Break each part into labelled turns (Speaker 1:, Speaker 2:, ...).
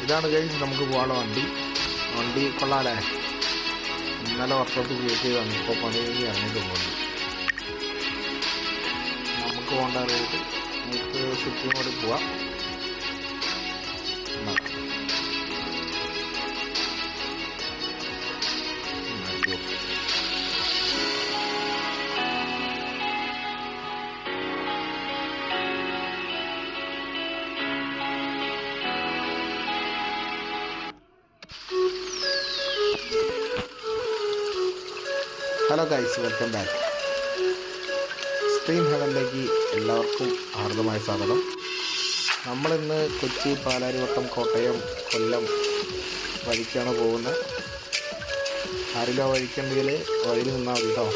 Speaker 1: ഇതാണ് ഗൈസ് നമുക്ക് പോകാനുള്ള വണ്ടി കൊള്ളാലേ. ഇന്നലെ വർഷത്തിൽ കയറ്റിയതാണ്, ഇപ്പോൾ പണി കഴിഞ്ഞ് ഇറങ്ങിയിട്ട് പോകുന്നു. നമുക്ക് പോകേണ്ട റേറ്റ് നമുക്ക് സിറ്റി മോഡിൽ പോവാം. Hello guys, welcome back. Stream ഹെവനിലേക്ക് എല്ലാവർക്കും ഹാർദമായ സ്വാഗതം. നമ്മളിന്ന് കൊച്ചി, പാലാരിവട്ടം, കോട്ടയം, കൊല്ലം വഴിക്കാണ് പോകുന്നത്. ആരെങ്കിലും വഴിക്കുണ്ടെങ്കിൽ വഴിയിൽ നിന്നാൽ മതി കേട്ടോ.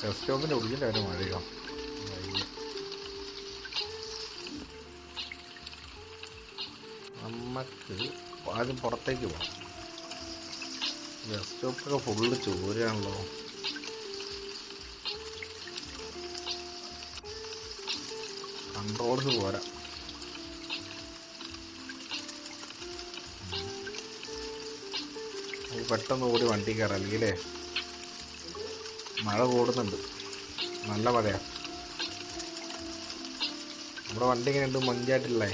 Speaker 1: ബസ് സ്റ്റോപ്പിൻ്റെ ഉള്ളിലായിരുന്നു മഴയോ. നമുക്ക് ആദ്യം പുറത്തേക്ക് പോകാം. ബസ് സ്റ്റോപ്പൊക്കെ ഫുള്ള് ചോരയാണല്ലോ. കൺട്രോൾസ് പോരാ. നമുക്ക് പെട്ടെന്ന് ഓടി വണ്ടി കയറാം, അല്ലെങ്കിൽ മഴ കൂടുന്നുണ്ട്, നല്ല മഴയാണ്. നമ്മുടെ വണ്ടി ഇങ്ങനെയുണ്ട്, മഞ്ചായിട്ടില്ലേ,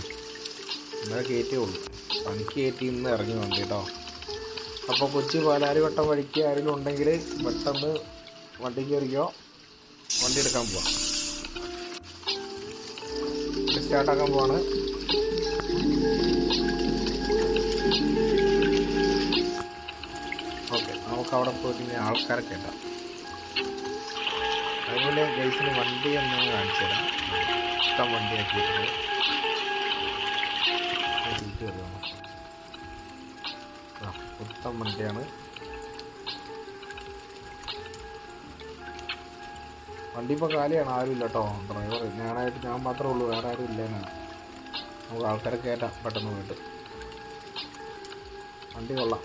Speaker 1: ഇന്നലെ കയറ്റിയേ ഉള്ളൂ. പണിക്ക് കയറ്റി ഇന്ന് ഇറങ്ങി വണ്ടി കേട്ടോ. അപ്പോൾ കൊച്ചി പാലാരിവട്ടം വഴിക്ക് ആരെങ്കിലും ഉണ്ടെങ്കിൽ പെട്ടെന്ന് വണ്ടി കയറിക്കോ, വണ്ടി എടുക്കാൻ പോവാം. സ്റ്റാർട്ടാക്കാൻ പോവാണ്. ഓക്കെ, നമുക്ക് അവിടെ പോയിട്ട് ഇനി ആൾക്കാരൊക്കെ ഉണ്ടാവും. അതുപോലെ ഗൈസിന് വണ്ടി ഒന്ന് കാണിച്ചു തരാം. മൊത്തം വണ്ടിയാക്കിയിട്ടുണ്ട്. സീറ്റ് കയറിയാണോ? മൊത്തം വണ്ടിയാണ്. വണ്ടി ഇപ്പോൾ കാലിയാണ്, ആരുമില്ല കേട്ടോ. ഡ്രൈവർ ഞാൻ മാത്രമേ ഉള്ളൂ, വേറെ ആരും ഇല്ലേനാണ്. നമുക്ക് ആൾക്കാരെ കയറ്റാം പെട്ടെന്ന് പോയിട്ട്. വണ്ടി കൊള്ളാം.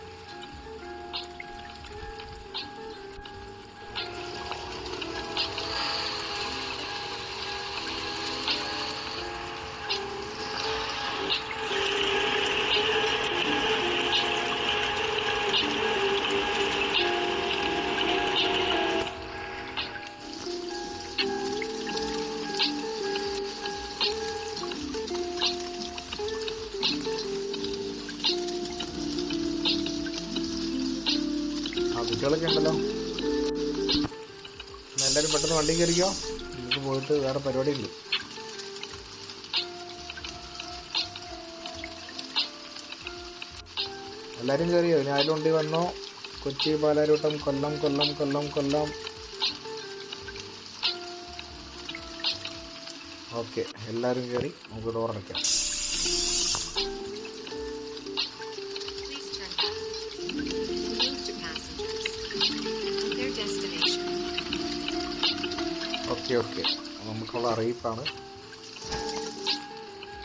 Speaker 1: കുട്ടികളൊക്കെ ഉണ്ടല്ലോ. എല്ലാവരും പെട്ടെന്ന് വണ്ടി കയറിക്കോ, നമുക്ക് പോയിട്ട് വേറെ പരിപാടി ഉണ്ട്. എല്ലാവരും കയറിയോ? ഞാനും വണ്ടി വന്നോ. കൊച്ചി, പാലാരിവട്ടം, കൊല്ലം. ഓക്കെ, എല്ലാവരും കയറി, നമുക്ക് ഡോറടയ്ക്കാം. ഓക്കെ, നമുക്കുള്ള അറിയിപ്പാണ്.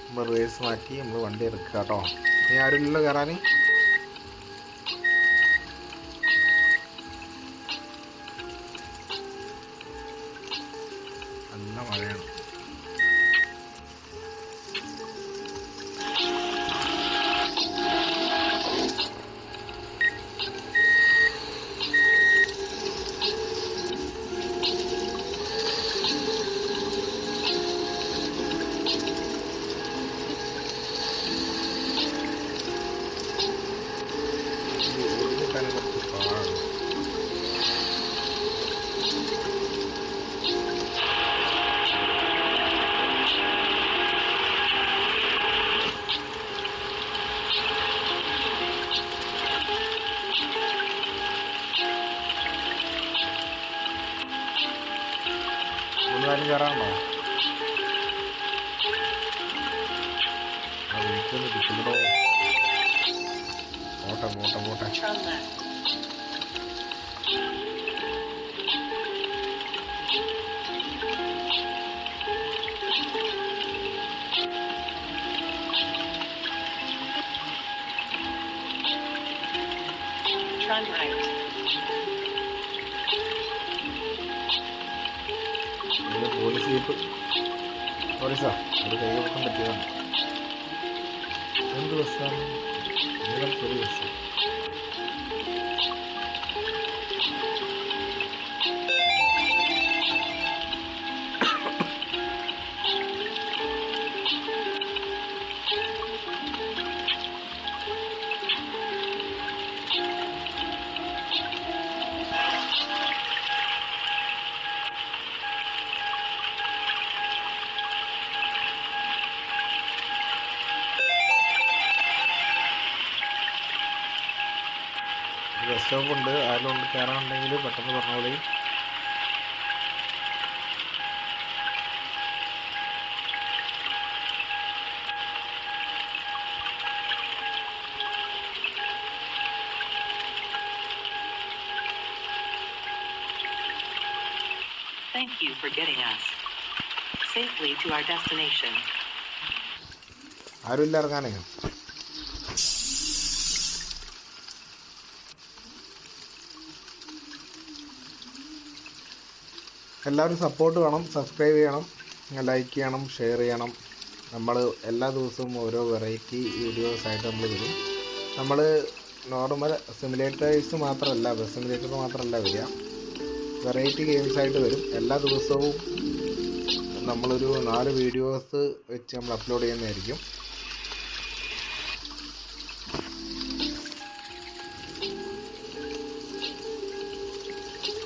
Speaker 1: നമ്മൾ റേസ് മാറ്റി നമ്മൾ വണ്ടി എടുക്കുക കേട്ടോ. ഇനി ആരുമില്ലല്ലോ കയറാൻ. നല്ല മഴയാണ്. എല്ലാവരും കയറാണോ? വീട്ടിൽ കിട്ടുന്നതോ? പോട്ടെ. Police jeep. സോറി സാർ, ഒരു കൈ വെക്കാൻ പറ്റിയതാണ്. എന്ത് ബസ്സാണ്? നീളം ചെറിയ ബസ്. ബസ് സ്റ്റോപ്പ് ഉണ്ട്. ആരെങ്കിലും കൊണ്ട് കയറാനുണ്ടെങ്കിൽ പെട്ടെന്ന് പറഞ്ഞോളി.
Speaker 2: Thank you for getting us safely to our destination.
Speaker 1: ആരുമില്ല ഇറങ്ങാനേ. എല്ലാവരും സപ്പോർട്ട് വേണം. സബ്സ്ക്രൈബ് ചെയ്യണം, ലൈക്ക് ചെയ്യണം, ഷെയർ ചെയ്യണം. നമ്മൾ എല്ലാ ദിവസവും ഓരോ വെറൈറ്റി വീഡിയോസായിട്ട് നമ്മൾ വരും. നമ്മൾ നോർമൽ സിമുലേറ്റേഴ്സ് മാത്രമല്ല, ബസ് സിമുലേറ്റർ മാത്രമല്ല വരിക, വെറൈറ്റി ഗെയിംസായിട്ട് വരും. എല്ലാ ദിവസവും നമ്മളൊരു 4 വീഡിയോസ് വെച്ച് നമ്മൾ അപ്ലോഡ് ചെയ്യുന്നതായിരിക്കും.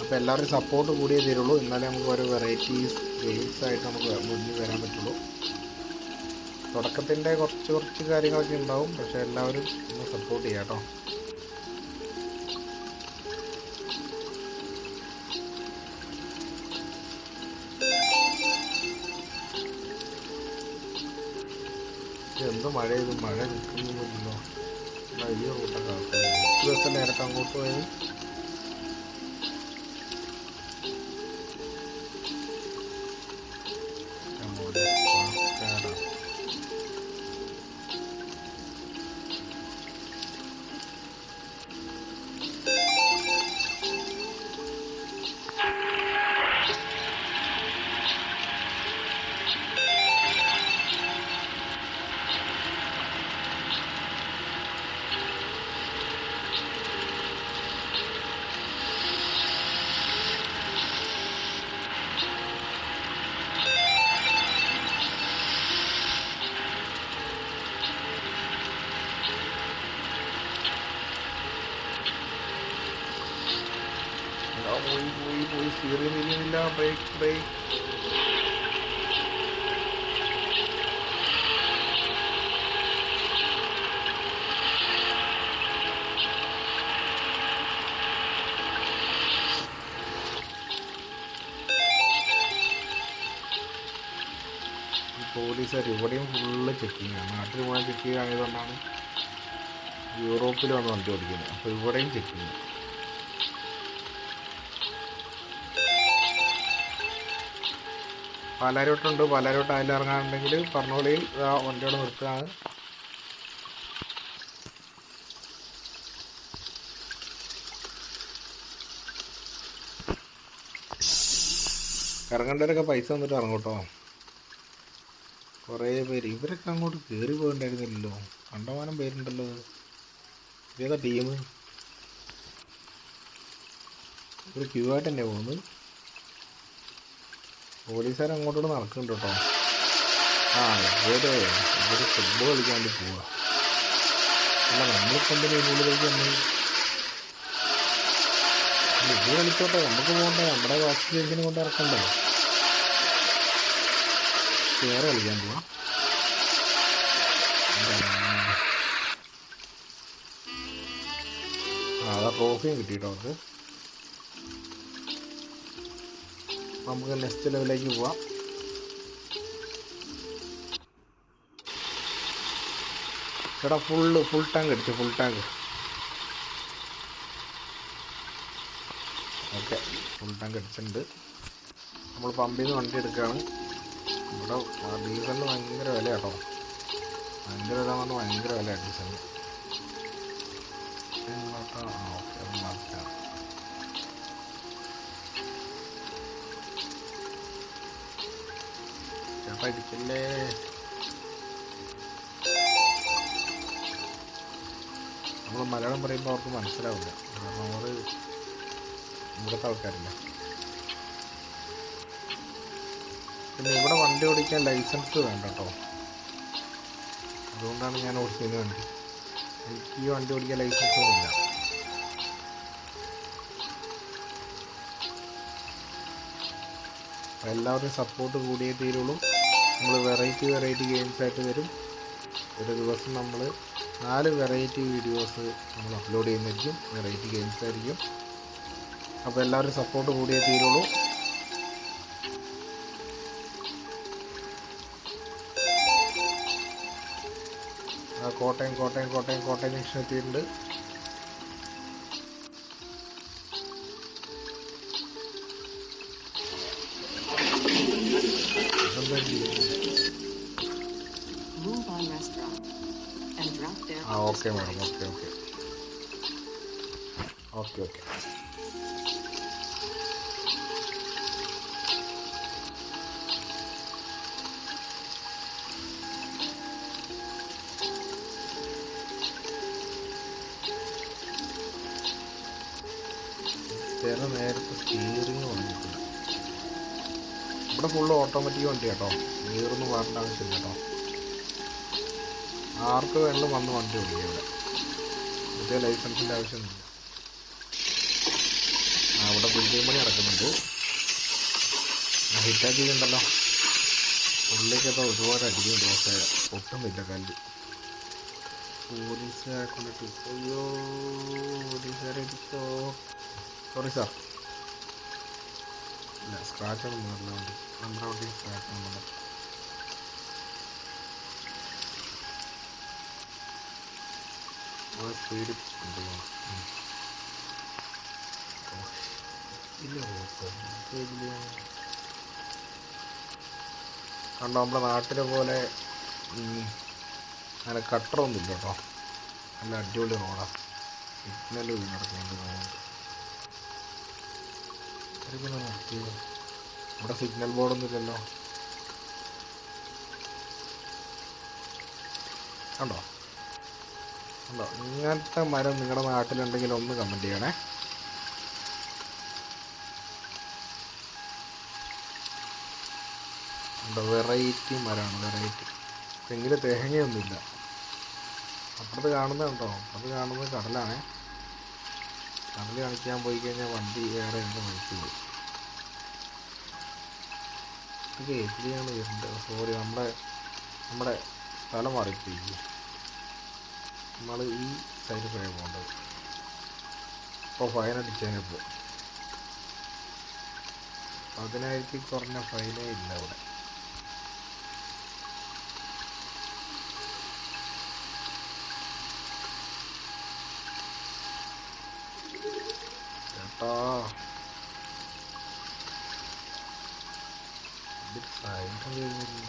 Speaker 1: അപ്പോൾ എല്ലാവരും സപ്പോർട്ട് കൂടിയേ തരുള്ളൂ. എന്നാലേ നമുക്ക് ഓരോ വെറൈറ്റീസ് ഗെയിംസായിട്ട് നമുക്ക് മുന്നിൽ വരാൻ പറ്റുള്ളൂ. തുടക്കത്തിൻ്റെ കുറച്ച് കാര്യങ്ങളൊക്കെ ഉണ്ടാവും, പക്ഷേ എല്ലാവരും ഒന്ന് സപ്പോർട്ട് ചെയ്യാം കേട്ടോ. എന്ത് മഴ ഇത്, മഴ നിൽക്കുന്നില്ലല്ലോ. ഈ റൂട്ടൊക്കെ ബസ് നേരത്തെ അങ്ങോട്ട് പോയത്. പോയി സ്റ്റിയറിംഗ് തിരിയുന്നില്ല. ബ്രേക്ക്. പോലീസുകാർ ഇവിടെയും ഫുള്ള് ചെക്കിങ്ങാണ്. നാട്ടിൽ മുഴുവൻ ചെക്കിങ് ആയതുകൊണ്ടാണ് യൂറോപ്പിൽ വന്ന് വണ്ടി ഓടിക്കുന്നത്. അപ്പോൾ ഇവിടെയും ചെക്കിങ്. പാലാരോട്ടുണ്ട്. പാലാരോട്ട് അതിൽ ഇറങ്ങാനുണ്ടെങ്കിൽ പറഞ്ഞോളി, വണ്ടിയോട് നിർത്തുകയാണ്. ഇറങ്ങേണ്ടവരൊക്കെ പൈസ തന്നിട്ട് ഇറങ്ങും കേട്ടോ. കുറേ പേര് ഇവരൊക്കെ അങ്ങോട്ട് കയറി പോയിട്ടുണ്ടായിരുന്നില്ലല്ലോ. കണ്ടമാനം പേരുണ്ടല്ലോ. ഏതാ ടീം? ഒരു ക്യൂ ആയിട്ട് തന്നെ പോകുന്നത്. പോലീസുകാർ അങ്ങോട്ടോട് നടക്കുന്നുണ്ട് കേട്ടോ. ഇവര് ഫുട്ബോൾ കളിക്കാൻ വേണ്ടി പോവുക. അല്ല, നമ്മളിപ്പോൾ എന്തിനാ ഇതിനുള്ളിലേക്ക് വന്ന്? ഇത് കളിച്ചോട്ടെ, നമുക്ക് പോകണ്ടേ? നമ്മുടെ വാക്സിനേഷനെ കൊണ്ട് ഇറക്കണ്ടേ? വേറെ കളിക്കാൻ പോവാം. അതാ ട്രോഫിയും കിട്ടിയിട്ടോ അവർക്ക്. നമുക്ക് നെക്സ്റ്റ് ലെവലിലേക്ക് പോവാം. ചേട്ടാ ഫുൾ ടാങ്ക് അടിച്ചു. Full tank. Okay, full tank അടിച്ചിട്ടുണ്ട്. നമ്മൾ പമ്പിൽ നിന്ന് വണ്ടി എടുക്കുകയാണ്. ഇവിടെ ഡീസലിന് ഭയങ്കര വില കേട്ടോ. ഭയങ്കര വില എന്ന് പറഞ്ഞാൽ ഭയങ്കര വിലയാണ് ഡീസലിന്. ഓക്കെ, ചേട്ടാ ഇടിക്കല്ലേ. നമ്മൾ മലയാളം പറയുമ്പോൾ അവർക്ക് മനസ്സിലാവില്ല, കാരണം അവർ ഇവിടുത്തെ ആൾക്കാരില്ല. പിന്നെ ഇവിടെ വണ്ടി ഓടിക്കാൻ ലൈസൻസ് വേണ്ട കേട്ടോ, അതുകൊണ്ടാണ് ഞാൻ ഓടിച്ചതിന് വണ്ടി. എനിക്ക് ഈ വണ്ടി ഓടിക്കാൻ ലൈസൻസ് ഒന്നുമില്ല. അപ്പോൾ എല്ലാവരും സപ്പോർട്ട് കൂടിയേ തീരുള്ളൂ. നമ്മൾ വെറൈറ്റി ഗെയിംസായിട്ട് വരും. ഒരു ദിവസം നമ്മൾ 4 വെറൈറ്റി വീഡിയോസ് നമ്മൾ അപ്ലോഡ് ചെയ്യുന്നതായിരിക്കും, വെറൈറ്റി ഗെയിംസ് ആയിരിക്കും. അപ്പോൾ എല്ലാവരും സപ്പോർട്ട് കൂടിയേ തീരുള്ളൂ. കോട്ടയം ജംഗ്ഷൻ എത്തിയിട്ടുണ്ട്. Okay madam, okay. നേരത്തെ സ്റ്റിയറിങ് വന്നിട്ടില്ല. ഇവിടെ ഫുള്ള് ഓട്ടോമാറ്റിക് വണ്ടി കേട്ടോ, ഗിയറൊന്നും മാറേണ്ട ആവശ്യമില്ല കേട്ടോ. ആർക്ക് വേണമെങ്കിലും വന്ന് വണ്ടി ഓടിക്കുക ഇവിടെ, പുതിയ ലൈസൻസിൻ്റെ ആവശ്യമൊന്നുമില്ല. ഇവിടെ ബിൽഡിംഗ് പണി നടക്കുന്നുണ്ട്. ഹിറ്റാച്ചി ഉണ്ടല്ലോ, ഉള്ളിലേക്കൊക്കെ ഒരുപാട് അടിക്കുന്നുണ്ട്, പക്ഷേ ഒട്ടുമില്ല കല്ല്. പോലീസുകാരെ കൊണ്ടിട്ട് അയ്യോ, പോലീസുകാരെ ഇരിക്കോ. സോറി സാർ, ഇല്ല സ്ക്രാച്ചൊന്നും വന്നില്ല വണ്ടി, നമ്മുടെ വണ്ടിക്ക് സ്ക്രാച്ചൊന്നും വന്നില്ല. സ്പീഡ് കണ്ടോ, നമ്മുടെ നാട്ടിലെ പോലെ അങ്ങനെ കട്ടറൊന്നുമില്ല കേട്ടോ, നല്ല അടിപൊളി റോഡാണ്. സിഗ്നൽ നടക്കുന്നുണ്ട് തോന്നുന്നുണ്ട്. നിർത്തിയത് ഇവിടെ സിഗ്നൽ ബോർഡൊന്നുമില്ലല്ലോ, കണ്ടോ. ഇങ്ങനത്തെ മരം നിങ്ങളുടെ നാട്ടിലുണ്ടെങ്കിൽ ഒന്ന് കമൻറ്റ് ചെയ്യണേ. വെറൈറ്റി മരമാണ്, വെറൈറ്റി. തെങ്ങിൽ തേങ്ങയൊന്നുമില്ല. അപ്പുറത്ത് കാണുന്നുണ്ടോ, അപ്പുറത്ത് കാണുന്നത് കടലാണേ. കടൽ കാണിക്കാൻ പോയി കഴിഞ്ഞാൽ വണ്ടി വേറെ എന്ത് വഴിക്ക് പോയി. ഇത് എതിലെയാണ് വരുന്നത്, സോറി, നമ്മുടെ സ്ഥലം മാറിപ്പോയി. നമ്മൾ ഈ സൈഡ് കൂടെ പോകേണ്ടത്. ഇപ്പോൾ ഫൈനടിച്ചതിനിപ്പോൾ 10,000 കുറഞ്ഞ ഫൈനേ ഇല്ല ഇവിടെ. ചേട്ടാ ഇതിൽ സൈഡ് വരുന്നില്ല.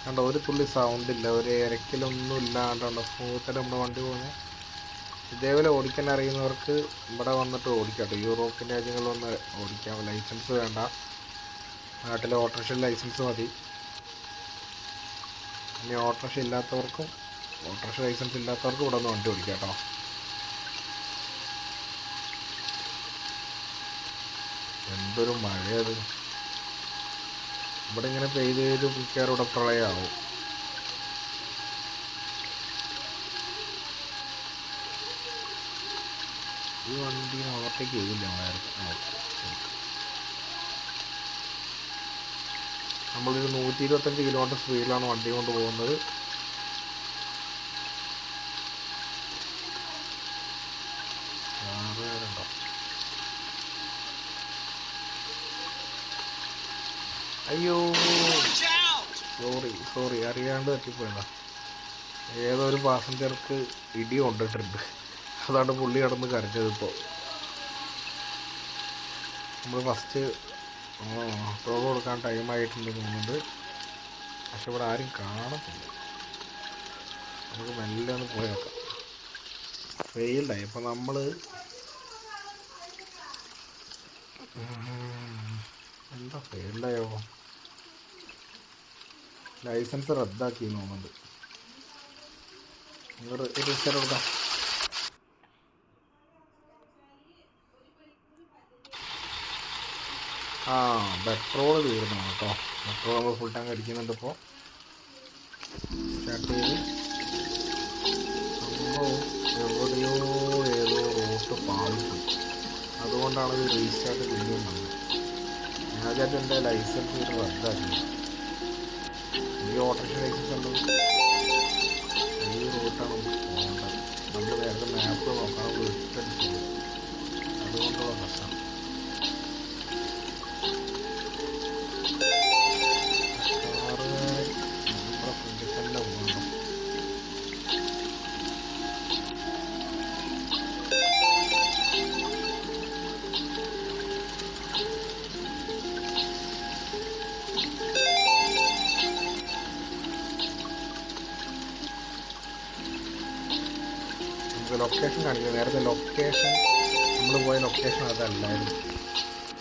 Speaker 1: കണ്ടോ, ഒരു തുള്ളി സൗണ്ടില്ല, ഒരു ഇരക്കലൊന്നും ഇല്ലാണ്ടോ സ്മൂത്തായിട്ട് നമ്മുടെ വണ്ടി പോകുന്നത്. ഇതേപോലെ ഓടിക്കാൻ അറിയുന്നവർക്ക് ഇവിടെ വന്നിട്ട് ഓടിക്കാട്ടോ. യൂറോപ്യൻ രാജ്യങ്ങളിൽ വന്ന് ഓടിക്കാം, ലൈസൻസ് വേണ്ട. നാട്ടിലെ ഓട്ടോറിക്ഷ ലൈസൻസ് മതി. ഇനി ഓട്ടോറിക്ഷ ലൈസൻസ് ഇല്ലാത്തവർക്കും ഇവിടെ ഒന്ന് വണ്ടി ഓടിക്കാം കേട്ടോ. എന്തൊരു മഴയത് ഇവിടെ, ഇങ്ങനെ പെയ്ത് മിക്കവാറും ഇവിടെ പ്രളയമാവും. ഈ വണ്ടി ഓവർടേക്ക് ചെയ്തില്ല നമ്മളൊരു 125 കിലോമീറ്റർ സ്പീഡിലാണ് വണ്ടി കൊണ്ട് പോകുന്നത്. അയ്യോ സോറി അറിയാണ്ട് തട്ടിപ്പോയതാ. ഏതോ ഒരു പാസഞ്ചർക്ക് ഇടി കൊണ്ടിട്ടുണ്ട്, അതാണ് പുള്ളി കിടന്ന് കരഞ്ഞത്. ഇപ്പോൾ നമ്മൾ ഫസ്റ്റ് ടോൾ കൊടുക്കാൻ ടൈമായിട്ടുണ്ട് തോന്നുന്നുണ്ട്, പക്ഷെ ഇവിടെ ആരും കാണത്തില്ല. നമുക്ക് മെല്ലെ ഒന്ന് പോയി നോക്കാം. ഫെയിൽഡായി. അപ്പോൾ നമ്മൾ എന്താ ഫെയിൽഡായോ? ലൈസൻസ് റദ്ദാക്കി തോന്നുന്നുണ്ട്. രജിസ്റ്റർ കൊടുക്കാം. പെട്രോൾ തീർന്നു കേട്ടോ. പെട്രോൾ നമ്മൾ ഫുൾ ടാങ്ക് അടിക്കുന്നുണ്ട്. ഇപ്പോൾ സ്റ്റാർട്ട് ചെയ്ത് എവിടെയോ ഏതോ റൂട്ട് പാളിപ്പോയി. അതുകൊണ്ടാണ് ഇത് റീസ്റ്റാർട്ട് പിന്നെയും വന്നത്. ഞാൻ വിചാരിച്ചു എൻ്റെ ലൈസൻസ് ഇത് റദ്ദാക്കി. ഈ ഓട്ടോറിക്ഷ ലൈസൻസ് ഉണ്ട്. ഈ റൂട്ടാണ് പോകേണ്ടത്. നമ്മൾ നേരത്തെ മാപ്പ് നോക്കാൻ വിട്ടടിച്ചത്. അതുകൊണ്ടുള്ള പ്രശ്നം. നമ്മുടെ ഫ്രണ്ടിൽ തന്നെ പോകണം. ലൊക്കേഷൻ കാണിക്കുക. നേരത്തെ ലൊക്കേഷൻ നമ്മൾ പോയ ലൊക്കേഷൻ അതല്ലായിരുന്നു.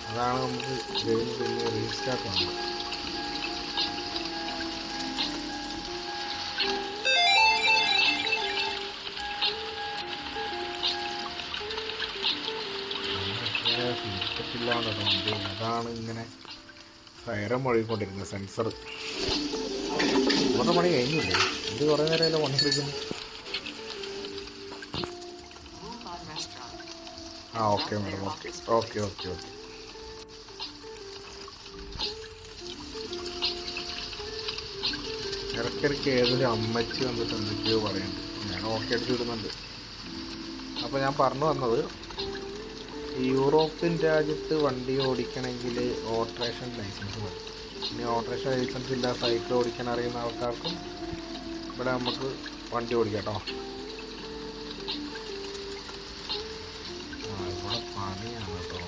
Speaker 1: അതാണ് നമുക്ക് ഗെയിം പിന്നെ റീസ്റ്റാർട്ട് വന്നത്. സീറ്റില്ലാണ്ടോ വണ്ടി. അതാണ് ഇങ്ങനെ ഫയറും ഒഴുകിക്കൊണ്ടിരുന്നത്. സെൻസർ നമ്മുടെ പണി കഴിഞ്ഞില്ലേ? ഇത് കുറേ നേരമല്ലേ പണിയെടുക്കുന്നു. Okay madam. ഓക്കെ. ഇടയ്ക്കിടയ്ക്ക് ഏതൊരു അമ്മച്ചി വന്നിട്ട് എന്തൊക്കെയോ പറയുന്നുണ്ട്. ഞാൻ ഓക്കെ അടിച്ച് വിടുന്നുണ്ട്. അപ്പോൾ ഞാൻ പറഞ്ഞു വന്നത്, യൂറോപ്യൻ രാജ്യത്ത് വണ്ടി ഓടിക്കണമെങ്കിൽ ഓട്ടോറേഷൻ ലൈസൻസ് മതി. ഇനി ഓട്ടോറേഷൻ ലൈസൻസ് ഇല്ല സൈക്കിൾ ഓടിക്കാൻ അറിയുന്ന ആൾക്കാർക്കും ഇവിടെ നമുക്ക് വണ്ടി ഓടിക്കാം കേട്ടോ. ഇവിടെ പണിയാണ് കേട്ടോ.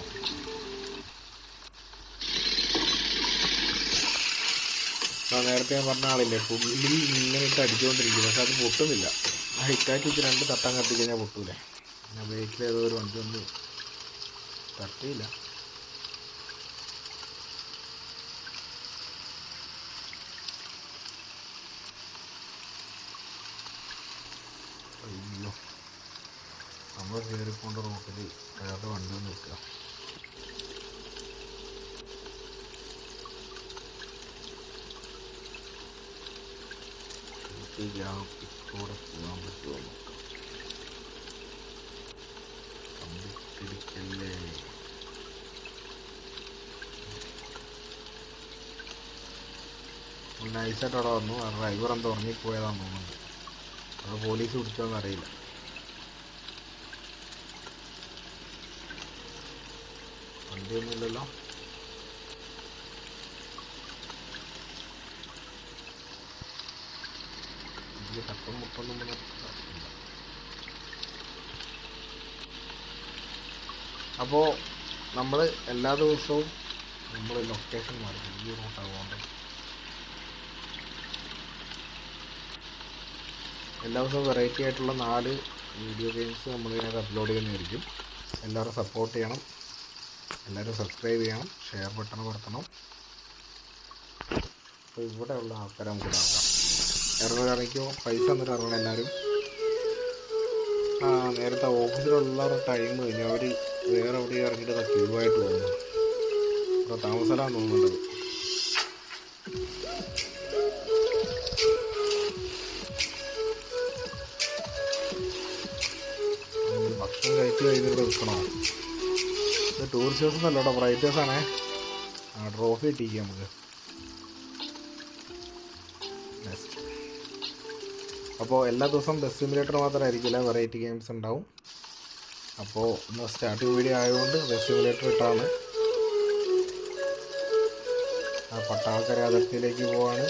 Speaker 1: നേരത്തെ ഞാൻ പറഞ്ഞ ആളില്ലേ, പുള്ളി ഇങ്ങനെ ഇട്ട് അടിച്ചുകൊണ്ടിരിക്കും. പക്ഷെ അത് പൊട്ടുന്നില്ല. ഹൈറ്റാക്കി വെച്ച് 2 തട്ടാൻ കത്തിക്കഴിഞ്ഞാൽ പൊട്ടൂലേ. ഞാൻ ബൈക്കിൽ ഏതോ ഒരു വണ്ടി വന്ന് തട്ടിയില്ല. അയ്യോ, നമ്മൾ കയറിക്കൊണ്ട് റോട്ടിൽ വേറെ വണ്ടി വന്ന് നിൽക്കുക. എനിക്ക് ഗ്യാപ്പിക്കൂടെ പോകാൻ പറ്റുമോ നോക്കാം. കമ്പിട്ടിരിക്കല്ലേ. നൈസായിട്ട് അവിടെ വന്നു. ആ ഡ്രൈവർ എന്താ ഉറങ്ങിപ്പോയതാന്ന് തോന്നുന്നുണ്ട്. അത് പോലീസ് പിടിച്ചോന്ന് അറിയില്ല. വണ്ടിയൊന്നുമില്ലല്ലോ. ഇതിൽ തട്ടും മുട്ടൊന്നും ഇല്ല. അപ്പോൾ നമ്മൾ എല്ലാ ദിവസവും നമ്മൾ ലൊക്കേഷൻ മാറും. ഈ റൂട്ടാണ് പോകേണ്ടത്. എല്ലാ ദിവസവും വെറൈറ്റി ആയിട്ടുള്ള 4 വീഡിയോ ഗെയിംസ് നമ്മളിതിനകത്ത് അപ്ലോഡ് ചെയ്യുന്നതായിരിക്കും. എല്ലാവരും സപ്പോർട്ട് ചെയ്യണം. എല്ലാവരും സബ്സ്ക്രൈബ് ചെയ്യണം. ഷെയർ ബട്ടൺ കൊടുക്കണം. അപ്പോൾ ഇവിടെയുള്ള ആൾക്കാരെ നമുക്ക് ഇതാക്കാം. ഇറങ്ങുകയാണെങ്കിലോ പൈസ എന്നിട്ട് ഇറങ്ങണം എല്ലാവരും. നേരത്തെ ഓഫീസിലുള്ളവരുടെ ടൈം കഴിഞ്ഞു. അവർ വേറെ എവിടെയും ഇറങ്ങിയിട്ട് ക്യൂ ആയിട്ട് പോകുന്നു. ഇവിടെ താമസലാന്ന് തോന്നുന്നുണ്ട്. ഭക്ഷണം കഴിച്ച് കഴിഞ്ഞിട്ട് നിൽക്കണോ? ഇത് ടൂറിസ്റ്റ് ബസ് ഒന്നല്ല കേട്ടോ, പ്രൈവറ്റേഴ്സാണേ. ട്രോഫി കിട്ടിക്കുക നമുക്ക്. നെക്സ്റ്റ് അപ്പോൾ എല്ലാ ദിവസവും ബസ് സിമുലേറ്റർ മാത്രമായിരിക്കില്ല, വെറൈറ്റി ഗെയിംസ് ഉണ്ടാവും. അപ്പോൾ ഇന്ന് സ്റ്റാർട്ടിങ് വീഡിയോ ആയതുകൊണ്ട് ബസ് സിമുലേറ്റർ ഇട്ടാണ്. പട്ടാളക്കര അതിർത്തിയിലേക്ക് പോവാണ്.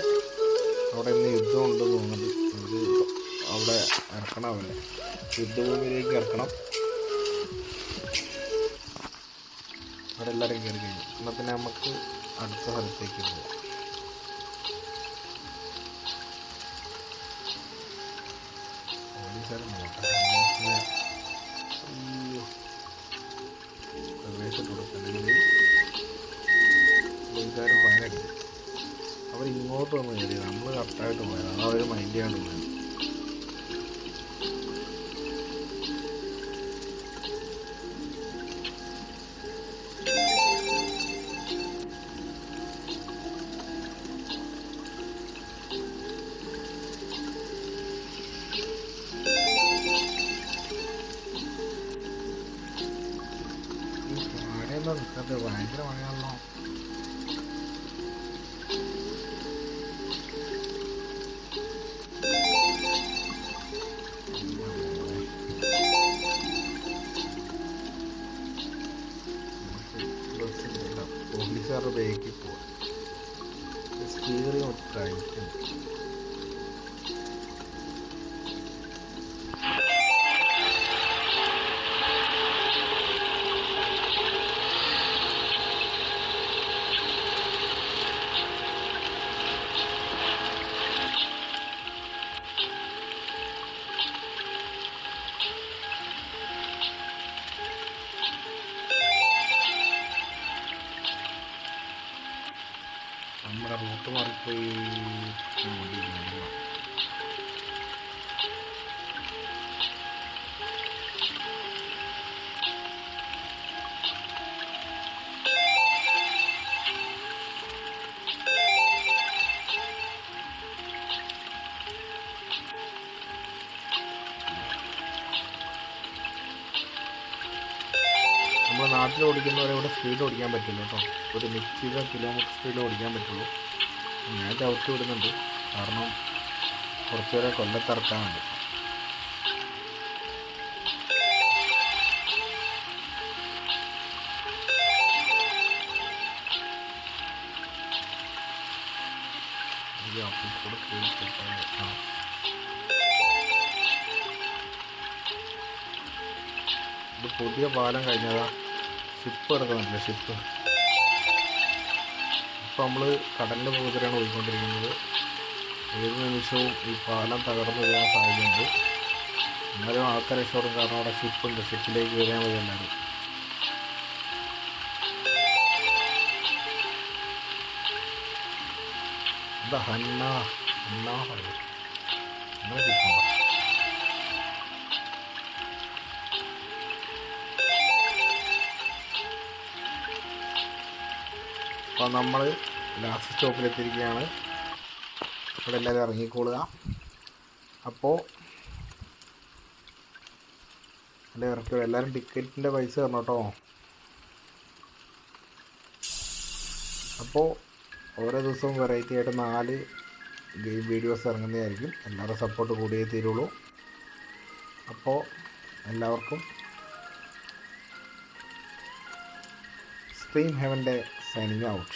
Speaker 1: അവിടെ ഇന്ന് യുദ്ധം ഉണ്ടെന്ന് തോന്നുന്നുണ്ട്. ഇത് അവിടെ ഇറക്കണം. അവരെ യുദ്ധഭൂമിയിലേക്ക് ഇറക്കണം. അവിടെ എല്ലാവരും കയറി കഴിഞ്ഞു. എന്നാൽ പിന്നെ നമുക്ക് അടുത്ത സ്ഥലത്തേക്ക് പോവാം. പോലീസുകാരൻ നോട്ടെ. അയ്യോ, പ്രവേശിച്ചു കൊടുക്കണമെങ്കിൽ അടിക്കും. അവർ ഇങ്ങോട്ട് വന്ന് കയറി, നമ്മൾ കറക്റ്റായിട്ട് പോയത്, അത് അവർ മൈൻഡ് ചെയ്യാണ്ട് പോയത്. മഴയെന്താ നിൽക്കാത്തത്? ഭയങ്കര മഴയാണല്ലോ. പോലീസുകാരുടെ ബേക്കിൽ പോവാം. സ്റ്റിയറിംഗ് കുറച്ച് ടൈറ്റ് ഉണ്ട്. നമ്മുടെ റൂട്ട് മാറിപ്പോയി. നമ്മുടെ നാട്ടിൽ ഓടിക്കുന്നവരെ ഇവിടെ സ്പീഡ് ഓടിക്കാൻ പറ്റില്ല കേട്ടോ. ഒരു നിശ്ചിത കിലോമീറ്റർ സ്പീഡിൽ ഓടിക്കാൻ പറ്റുള്ളൂ. ഞാൻ ചവിട്ടി വിടുന്നുണ്ട്, കാരണം കുറച്ചുപേരെ കൊല്ലത്തിറക്കാനുണ്ട്. ഇത് പുതിയ പാലം കഴിഞ്ഞതാ. ഷിപ്പ് എടുക്കുന്നില്ല, ഷിപ്പ്. ഇപ്പം നമ്മൾ കടലിൻ്റെ മുകളിലാണ് പോയിക്കൊണ്ടിരിക്കുന്നത്. ഏത് നിമിഷവും ഈ പാലം തകർന്നു വീഴാൻ സാധ്യതയുണ്ട്. എന്നാലും ആൾക്കാർ രക്ഷപ്പെടും, കാരണം അവിടെ ഷിപ്പുണ്ട്. ഷിപ്പിലേക്ക് കയറിയാൽ മതി എല്ലാവരും. എന്താ ഹന്ന പറയും, അങ്ങനെ ഷിപ്പുണ്ടോ? അപ്പോൾ നമ്മൾ ലാസ്റ്റ് സ്റ്റോപ്പിലെത്തിയിരിക്കുകയാണ്. ഇവിടെ എല്ലാവരും ഇറങ്ങിക്കൊള്ളുക. അപ്പോൾ എല്ലാവരും ടിക്കറ്റിൻ്റെ പൈസ തരണം കേട്ടോ. അപ്പോൾ ഓരോ ദിവസവും വെറൈറ്റി ആയിട്ട് 4 ഗെയിം വീഡിയോസ് ഇറങ്ങുന്നതായിരിക്കും. എല്ലാവരുടെ സപ്പോർട്ട് കൂടിയേ തീരുള്ളൂ. അപ്പോൾ എല്ലാവർക്കും സ്ട്രീം ഹെവൻ്റെ സൈനിങ് ഔട്ട്.